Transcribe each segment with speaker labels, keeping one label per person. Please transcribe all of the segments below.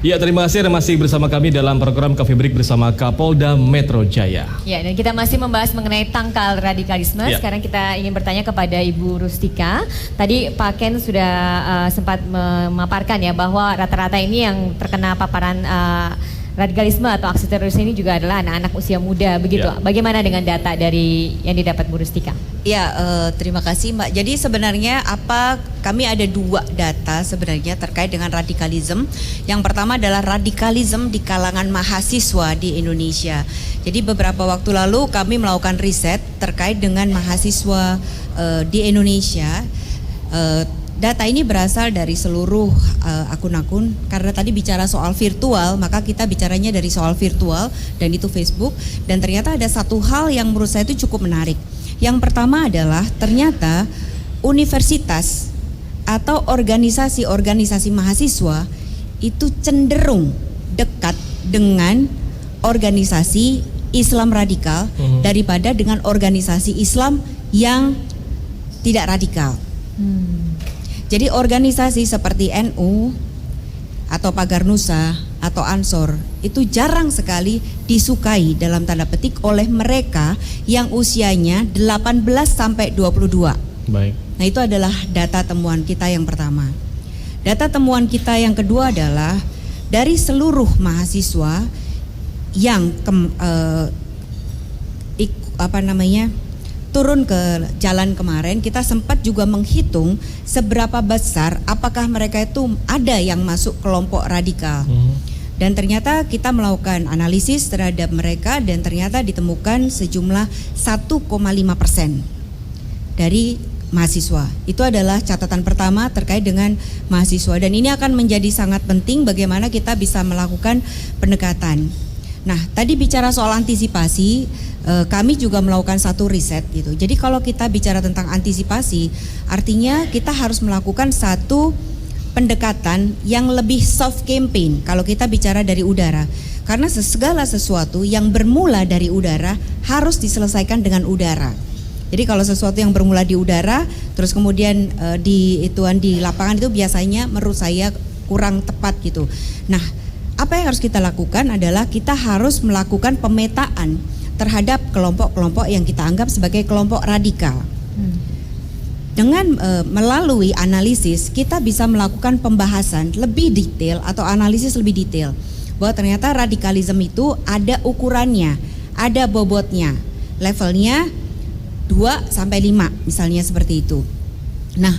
Speaker 1: Ya, terima kasih Anda masih bersama kami dalam program Cafe Break bersama Kapolda Metro Jaya.
Speaker 2: Ya, dan kita masih membahas mengenai tangkal radikalisme.
Speaker 1: Ya.
Speaker 2: Sekarang kita ingin bertanya kepada Ibu Rustika. Tadi Pak Ken sudah sempat memaparkan ya bahwa rata-rata ini yang terkena paparan radikalisme atau aksi teroris ini juga adalah anak-anak usia muda, begitu.
Speaker 1: Ya.
Speaker 2: Bagaimana dengan data dari yang didapat Bu Rustika?
Speaker 3: Ya, terima kasih Mbak. Jadi sebenarnya kami ada dua data sebenarnya terkait dengan radikalisme. Yang pertama adalah radikalisme di kalangan mahasiswa di Indonesia. Jadi beberapa waktu lalu kami melakukan riset terkait dengan mahasiswa di Indonesia. Data ini berasal dari seluruh akun-akun, karena tadi bicara soal virtual, maka kita bicaranya dari soal virtual dan itu Facebook. Dan ternyata ada satu hal yang menurut saya itu cukup menarik. Yang pertama adalah ternyata universitas atau organisasi-organisasi mahasiswa itu cenderung dekat dengan organisasi Islam radikal daripada dengan organisasi Islam yang tidak radikal. Jadi organisasi seperti NU atau Pagar Nusa atau Ansor itu jarang sekali disukai dalam tanda petik oleh mereka yang usianya 18 sampai 22.
Speaker 1: Baik.
Speaker 3: Nah, itu adalah data temuan kita yang pertama. Data temuan kita yang kedua adalah dari seluruh mahasiswa yang turun ke jalan kemarin, kita sempat juga menghitung seberapa besar apakah mereka itu ada yang masuk kelompok radikal. Dan ternyata kita melakukan analisis terhadap mereka dan ternyata ditemukan sejumlah 1,5% dari mahasiswa. Itu adalah catatan pertama terkait dengan mahasiswa, dan ini akan menjadi sangat penting bagaimana kita bisa melakukan pendekatan. Nah, tadi bicara soal antisipasi, kami juga melakukan satu riset gitu. Jadi kalau kita bicara tentang antisipasi, artinya kita harus melakukan satu pendekatan yang lebih soft campaign kalau kita bicara dari udara. Karena segala sesuatu yang bermula dari udara harus diselesaikan dengan udara. Jadi kalau sesuatu yang bermula di udara, terus kemudian di lapangan itu biasanya menurut saya kurang tepat gitu. Nah, apa yang harus kita lakukan adalah kita harus melakukan pemetaan terhadap kelompok-kelompok yang kita anggap sebagai kelompok radikal. Dengan melalui analisis kita bisa melakukan pembahasan lebih detail atau analisis lebih detail bahwa ternyata radikalisme itu ada ukurannya, ada bobotnya, levelnya 2 sampai 5 misalnya seperti itu. Nah,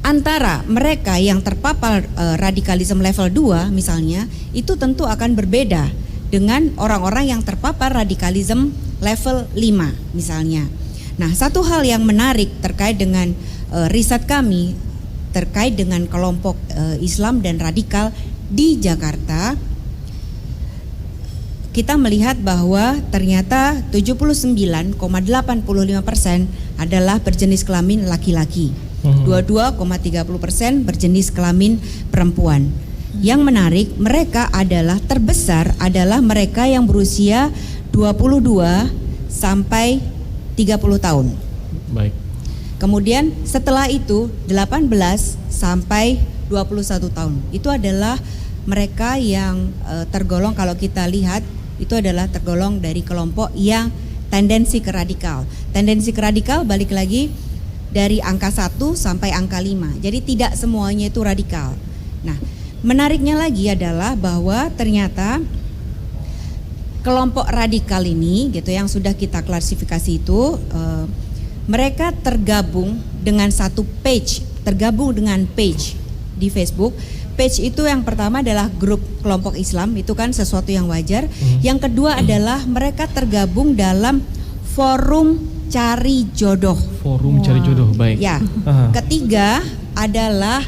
Speaker 3: antara mereka yang terpapar radikalisme level 2 misalnya, itu tentu akan berbeda dengan orang-orang yang terpapar radikalisme level 5 misalnya. Nah, satu hal yang menarik terkait dengan riset kami terkait dengan kelompok Islam dan radikal di Jakarta, kita melihat bahwa ternyata 79,85% adalah berjenis kelamin laki-laki. 22,30% berjenis kelamin perempuan. Yang menarik, mereka adalah terbesar adalah mereka yang berusia 22 sampai 30 tahun.
Speaker 1: Baik.
Speaker 3: Kemudian setelah itu 18 sampai 21 tahun. Itu adalah mereka yang tergolong, kalau kita lihat itu adalah tergolong dari kelompok yang tendensi ke radikal. Tendensi ke radikal balik lagi dari angka 1 sampai angka 5. Jadi tidak semuanya itu radikal. Nah, menariknya lagi adalah bahwa ternyata kelompok radikal ini gitu yang sudah kita klasifikasi itu mereka tergabung dengan satu page, tergabung dengan page di Facebook. Page itu yang pertama adalah grup kelompok Islam, itu kan sesuatu yang wajar. Yang kedua adalah mereka tergabung dalam forum cari jodoh.
Speaker 1: Forum cari jodoh, baik.
Speaker 3: Ya. Ketiga adalah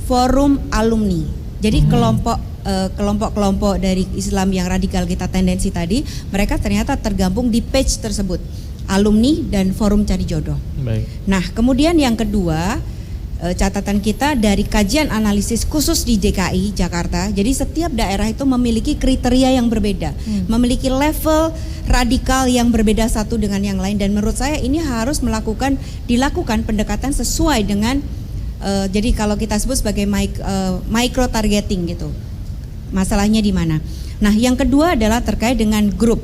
Speaker 3: forum alumni. Jadi kelompok-kelompok dari Islam yang radikal kita tendensi tadi, mereka ternyata tergabung di page tersebut, alumni dan forum cari jodoh.
Speaker 1: Baik.
Speaker 3: Nah, kemudian yang kedua, catatan kita dari kajian analisis khusus di DKI Jakarta. Jadi setiap daerah itu memiliki kriteria yang berbeda, memiliki level radikal yang berbeda satu dengan yang lain, dan menurut saya ini harus dilakukan pendekatan sesuai dengan jadi kalau kita sebut sebagai micro targeting gitu. masalahnya di mana. Nah, yang kedua adalah terkait dengan grup.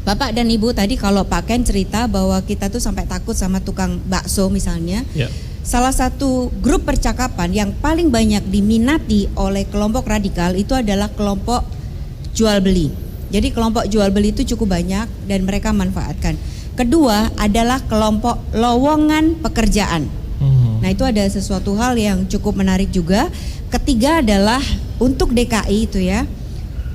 Speaker 3: Bapak dan Ibu tadi kalau Pak Ken cerita bahwa kita tuh sampai takut sama tukang bakso misalnya.
Speaker 1: Ya.
Speaker 3: Salah satu grup percakapan yang paling banyak diminati oleh kelompok radikal itu adalah kelompok jual beli. Jadi kelompok jual beli itu cukup banyak dan mereka manfaatkan. Kedua adalah kelompok lowongan pekerjaan. Nah, itu ada sesuatu hal yang cukup menarik juga. Ketiga adalah untuk DKI itu ya,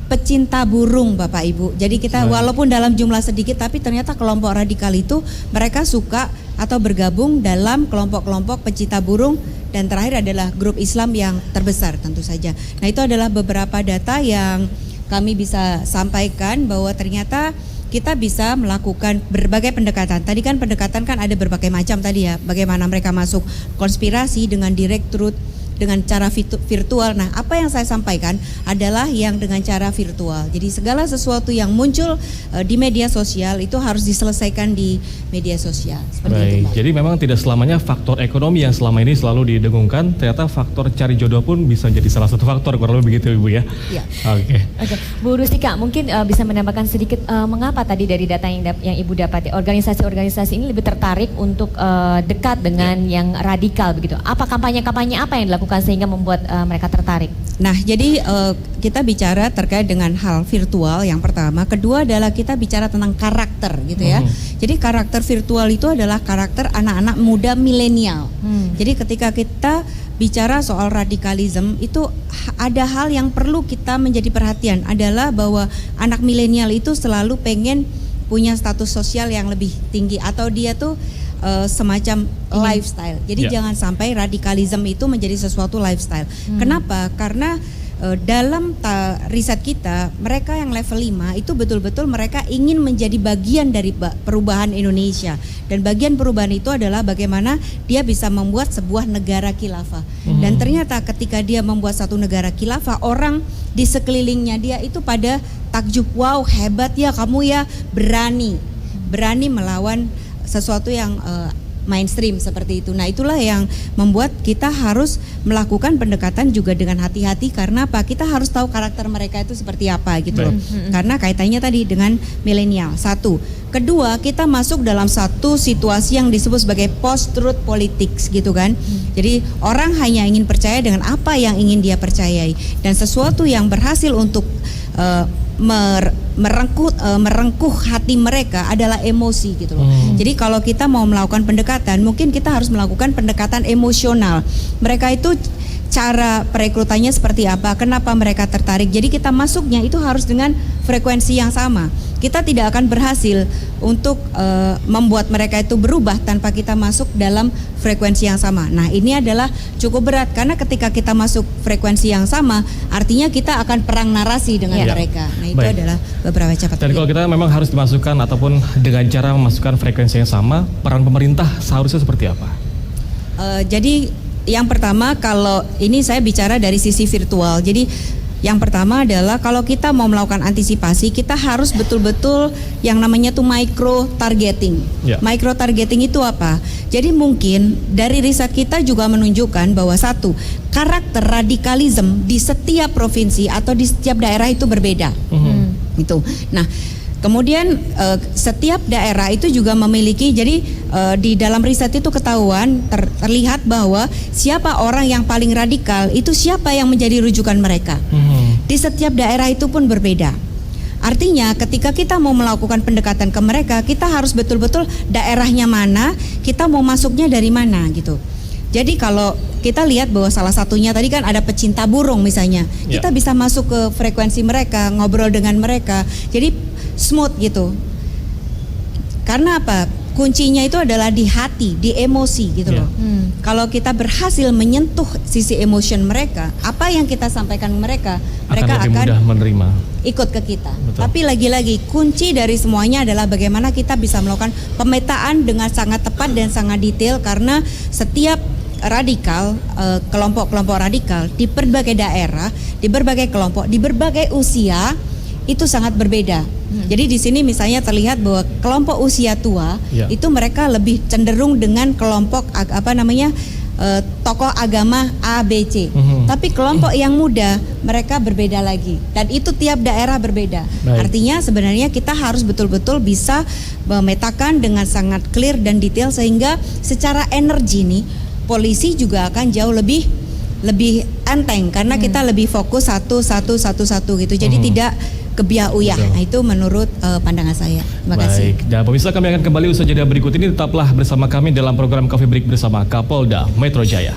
Speaker 3: pecinta burung Bapak Ibu. Jadi kita walaupun dalam jumlah sedikit tapi ternyata kelompok radikal itu mereka suka atau bergabung dalam kelompok-kelompok pecinta burung, dan terakhir adalah grup Islam yang terbesar tentu saja. Nah, itu adalah beberapa data yang kami bisa sampaikan bahwa ternyata kita bisa melakukan berbagai pendekatan. Tadi kan pendekatan kan ada berbagai macam tadi ya. Bagaimana mereka masuk konspirasi dengan direkrut, dengan cara virtual. Nah, apa yang saya sampaikan adalah yang dengan cara virtual. Jadi segala sesuatu yang muncul di media sosial itu harus diselesaikan di media sosial. Seperti itu, Pak.
Speaker 1: Jadi memang tidak selamanya faktor ekonomi yang selama ini selalu didengungkan, ternyata faktor cari jodoh pun bisa jadi salah satu faktor, kurang lebih begitu Ibu ya.
Speaker 3: Iya.
Speaker 1: Oke.
Speaker 2: Bu Rustika, mungkin bisa menambahkan sedikit mengapa tadi dari data yang Ibu dapati organisasi-organisasi ini lebih tertarik untuk dekat dengan yang radikal begitu. Apa kampanye-kampanye apa yang dilakukan sehingga membuat mereka tertarik?
Speaker 3: Nah, jadi kita bicara terkait dengan hal virtual yang pertama. Kedua adalah kita bicara tentang karakter gitu ya. Jadi karakter virtual itu adalah karakter anak-anak muda milenial. Jadi ketika kita bicara soal radikalisme itu ada hal yang perlu kita menjadi perhatian adalah bahwa anak milenial itu selalu pengen punya status sosial yang lebih tinggi atau dia tuh semacam lifestyle. Jadi jangan sampai radikalisme itu menjadi sesuatu lifestyle. Kenapa? Karena dalam riset kita, mereka yang level 5 itu betul-betul mereka ingin menjadi bagian dari perubahan Indonesia. Dan bagian perubahan itu adalah bagaimana dia bisa membuat sebuah negara khilafah. Dan ternyata ketika dia membuat satu negara khilafah, orang di sekelilingnya dia itu pada takjub, wow hebat ya kamu ya, berani melawan sesuatu yang mainstream seperti itu. Nah, itulah yang membuat kita harus melakukan pendekatan juga dengan hati-hati karena apa? Kita harus tahu karakter mereka itu seperti apa gitu loh. Karena kaitannya tadi dengan milenial. Satu. Kedua, kita masuk dalam satu situasi yang disebut sebagai post-truth politics gitu kan. Jadi orang hanya ingin percaya dengan apa yang ingin dia percayai, dan sesuatu yang berhasil untuk merengkuh hati mereka adalah emosi gitu loh. Jadi kalau kita mau melakukan pendekatan, mungkin kita harus melakukan pendekatan emosional. Mereka itu cara perekrutannya seperti apa, kenapa mereka tertarik. Jadi kita masuknya itu harus dengan frekuensi yang sama. Kita tidak akan berhasil untuk membuat mereka itu berubah tanpa kita masuk dalam frekuensi yang sama. Nah, ini adalah cukup berat karena ketika kita masuk frekuensi yang sama, artinya kita akan perang narasi dengan mereka. Nah, itu adalah beberapa catatan.
Speaker 1: Dan kalau kita memang harus dimasukkan ataupun dengan cara memasukkan frekuensi yang sama, peran pemerintah seharusnya seperti apa?
Speaker 3: Jadi yang pertama, kalau ini saya bicara dari sisi virtual. Jadi yang pertama adalah kalau kita mau melakukan antisipasi, kita harus betul-betul yang namanya tuh micro targeting. Micro targeting itu apa? Jadi mungkin dari riset kita juga menunjukkan bahwa satu, karakter radikalisme di setiap provinsi atau di setiap daerah itu berbeda. Itu. Nah, kemudian setiap daerah itu juga memiliki, jadi di dalam riset itu ketahuan terlihat bahwa siapa orang yang paling radikal itu siapa yang menjadi rujukan mereka. Di setiap daerah itu pun berbeda. Artinya ketika kita mau melakukan pendekatan ke mereka, kita harus betul-betul daerahnya mana, kita mau masuknya dari mana gitu. Jadi kalau kita lihat bahwa salah satunya tadi kan ada pecinta burung misalnya, kita bisa masuk ke frekuensi mereka, ngobrol dengan mereka, jadi smooth gitu. Karena apa? Kuncinya itu adalah di hati, di emosi gitu loh. Kalau kita berhasil menyentuh sisi emotion mereka, apa yang kita sampaikan ke mereka, mereka
Speaker 1: akan mudah menerima,
Speaker 3: ikut ke kita.
Speaker 1: Betul.
Speaker 3: Tapi lagi-lagi kunci dari semuanya adalah bagaimana kita bisa melakukan pemetaan dengan sangat tepat dan sangat detail, karena setiap radikal, kelompok-kelompok radikal di berbagai daerah, di berbagai kelompok, di berbagai usia itu sangat berbeda. Jadi di sini misalnya terlihat bahwa kelompok usia tua itu mereka lebih cenderung dengan kelompok tokoh agama A, B, C. Tapi kelompok yang muda mereka berbeda lagi, dan itu tiap daerah berbeda.
Speaker 1: Baik.
Speaker 3: Artinya sebenarnya kita harus betul-betul bisa memetakan dengan sangat clear dan detail, sehingga secara energi nih polisi juga akan jauh lebih enteng karena kita lebih fokus satu gitu. Jadi tidak kebiah uyah.
Speaker 1: Betul.
Speaker 3: Nah, itu menurut pandangan saya. Terima kasih.
Speaker 1: Baik, dan pemirsa kami akan kembali usaha jeda berikut ini. Tetaplah bersama kami dalam program Coffee Break bersama Kapolda Metro Jaya.